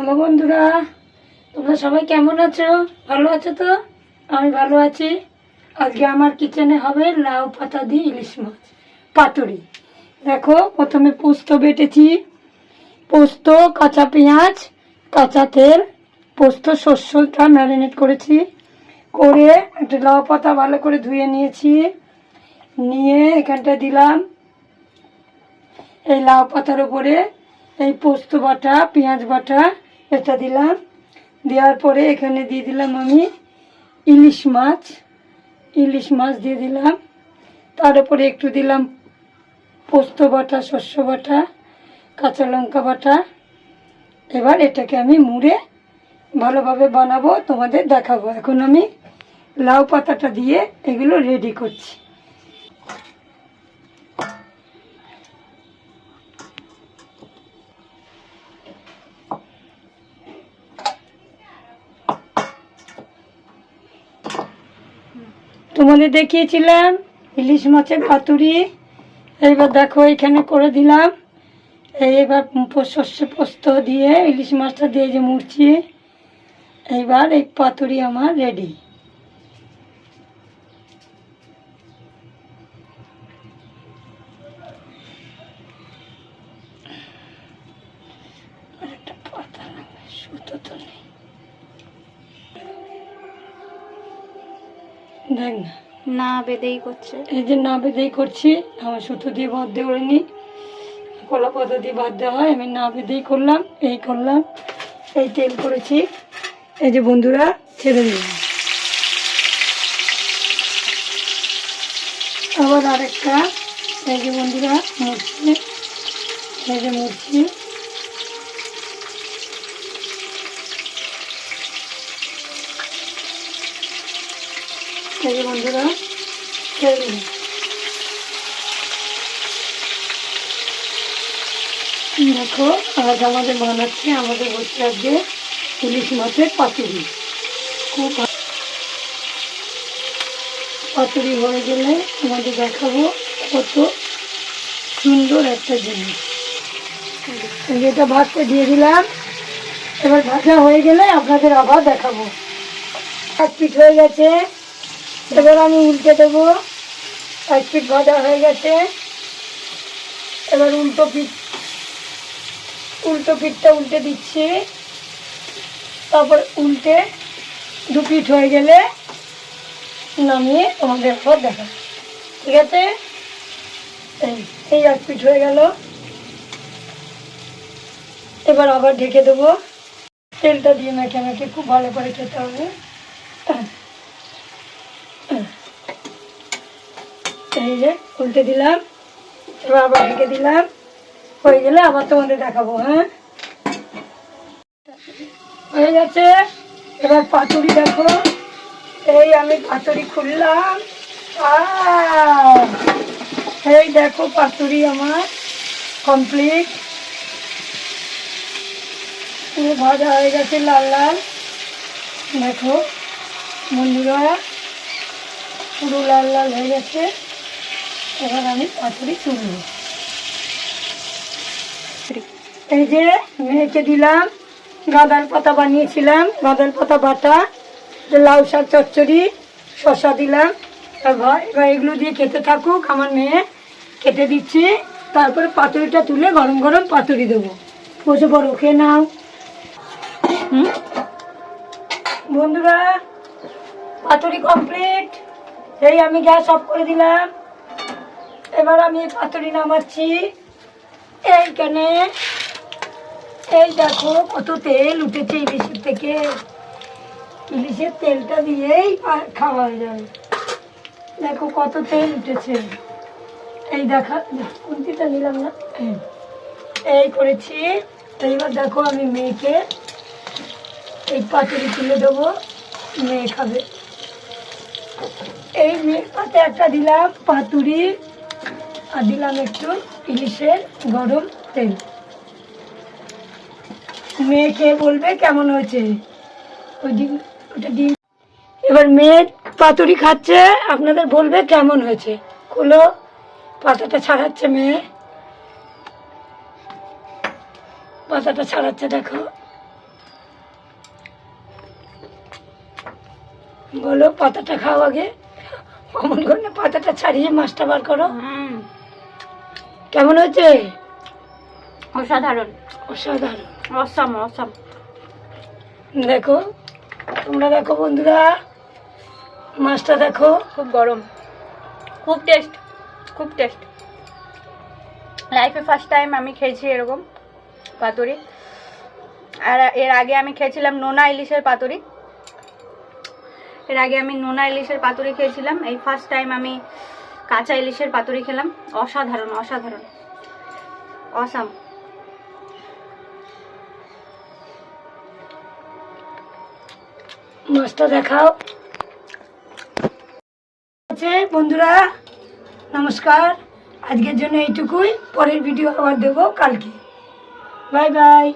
Hello বন্ধুরা, তোমরা সবাই কেমন আছো? ভালো আছো তো? আমি ভালো আছি। আজকে আমার কিচেনে হবে লাউ পাতা দিয়ে ইলিশ মাছ পাতুরি। দেখো, প্রথমে পোস্ত বেটেছি, পোস্ত, কাঁচা পেঁয়াজ, কাঁচা তেল, পোস্ত শস্যটা ম্যারিনেট করেছি, করে একটা লাউ পাতা ভালো করে ধুয়ে নিয়েছি, নিয়ে এখানটা দিলাম। এই লাউ পাতার উপরে এই পোস্ত বাটা, পেঁয়াজ বাটা এটা দিলাম। দেওয়ার পরে এখানে দিয়ে দিলাম আমি ইলিশ মাছ দিয়ে দিলাম। তার উপরে একটু দিলাম পোস্ত বাটা, শস্য বাটা, কাঁচা লঙ্কা বাটা। এবার এটাকে আমি মুড়ে ভালোভাবে বানাবো, তোমাদের দেখাবো। এখন আমি লাউ পাতাটা দিয়ে এগুলো রেডি করছি। তোমাদের দেখিয়েছিলাম ইলিশ মাছের পাতুরি। এইবার দেখো এখানে করে দিলাম। এইবার সর্ষে পোস্ত দিয়ে ইলিশ মাছটা দিয়ে যে মুড়ছি, এইবার এই পাতুরি আমার রেডি। একটা পাতা লাগবে, সুতো তো নেই, দেখ না, না বেঁধেই করছে। এই যে না বেঁধেই করছি। আমার সুতো দিয়ে বাদ দিয়ে করিনি, কলা পাতা দিয়ে বাদ দেওয়া হয়। আমি না বেঁধেই করলাম, এই করলাম, এই তেল করেছি। এই যে বন্ধুরা, ছেড়ে দিলাম। আবার আরেকটা, এই যে বন্ধুরা মুড়ছি, এই যে মুড়ছি। এই যে বন্ধুরা, ছেড়ে দিলাম। দেখো, আজ আমাদের বানাচ্ছে, আমাদের হচ্ছে আজকে ইলিশ মাছের পাতুরি। খুব পাতুরি হয়ে গেলে তোমাদের দেখাবো কত সুন্দর একটা জিনিস। যেটা ভাজতে দিয়ে দিলাম, এবার ভাজা হয়ে গেলে আপনাদের আবার দেখাবো। এক পিঠ হয়ে গেছে, এবার আমি উল্টে দেবো। এক পিঠ ভাজা হয়ে গেছে, এবার উল্টো পিঠটা উল্টে দিচ্ছি। তারপর উল্টে দু পিঠ হয়ে গেলে নামিয়ে তোমাদের পর দেখাবো, ঠিক আছে? এই এক পিঠ হয়ে গেল, এবার আবার ঢেকে দেবো। তেলটা দিয়ে মেখে মেখে খুব ভালো করে খেতে হবে। এই যে উল্টে দিলাম, এবার আবার ঢেকে দিলাম। হয়ে গেলে আবার তোমাদের দেখাবো। হ্যাঁ, হয়ে গেছে। এবার পাতুরি দেখো, এই আমি পাতুরি খুললাম। এই দেখো পাতুরি আমার কমপ্লিট, পুরো ভাজা হয়ে গেছে, লাল লাল। দেখো বন্ধুরা, পুরো লাল লাল হয়ে গেছে। এবার আমি পাতুরি তুলব। এই যে মেখে দিলাম, গাঁদাল পাতা বানিয়েছিলাম, গাঁদাল পাতা বাটা, লাউ শাক চচ্চড়ি, শসা দিলাম। এবার এগুলো দিয়ে খেতে থাকুক। আমার মেয়ে কেটে দিচ্ছি, তারপরে পাতুরিটা তুলে গরম গরম পাতুরি দেবো। বসে পড়ো, খেয়ে নাও। বন্ধুরা, পাতুরি কমপ্লিট। এই আমি গ্যাস অফ করে দিলাম। এবার আমি পাতুরি নামাচ্ছি। এইখানে এই দেখো কত তেল উঠেছে ইলিশের থেকে। ইলিশের তেলটা দিয়েই খাওয়া যাবে। দেখো কত তেল উঠেছে। এই দেখা, কোনটিটা নিলাম না, এই করেছি। এইবার দেখো আমি মেয়েকে এই পাতুরি তুলে দেবো, মেয়ে খাবে। এই মেয়ের পাতে একটা দিলাম পাতুরি, আর দিলাম একটু ইলিশের গরম তেল। মেয়ে খেয়ে বলবে কেমন হয়েছে। ওটা ডিম। এবার মেয়ে পাতুরি খাচ্ছে, আপনাদের বলবে কেমন হয়েছে। খুলো, পাতাটা ছাড়াচ্ছে মেয়ে, পাতাটা ছাড়াচ্ছে দেখো। বলো, পাতাটা খাও আগে। অমন করে না, পাতাটা ছাড়িয়ে মাছটা বার করো। কেমন হয়েছে? অসাধারণ, অসাধারণ, অসাম অসাম। দেখো, তোমরা দেখো বন্ধুরা, মাছটা দেখো। খুব গরম, খুব টেস্ট, খুব টেস্ট। লাইফে ফার্স্ট টাইম আমি খেয়েছি এরকম পাতুরি। আর এর আগে আমি খেয়েছিলাম নোনা ইলিশের পাতুরি। এর আগে আমি নোনা ইলিশের পাতুরি খেয়েছিলাম। এই ফার্স্ট টাইম আমি কাঁচা ইলিশের পাতুরি খেলাম। অসাধারণ, অসাধারণ, অসাম। মাছটা দেখাও। আছে বন্ধুরা, নমস্কার। আজকের জন্য এইটুকুই, পরের ভিডিও আবার দেবো কালকে। Bye bye.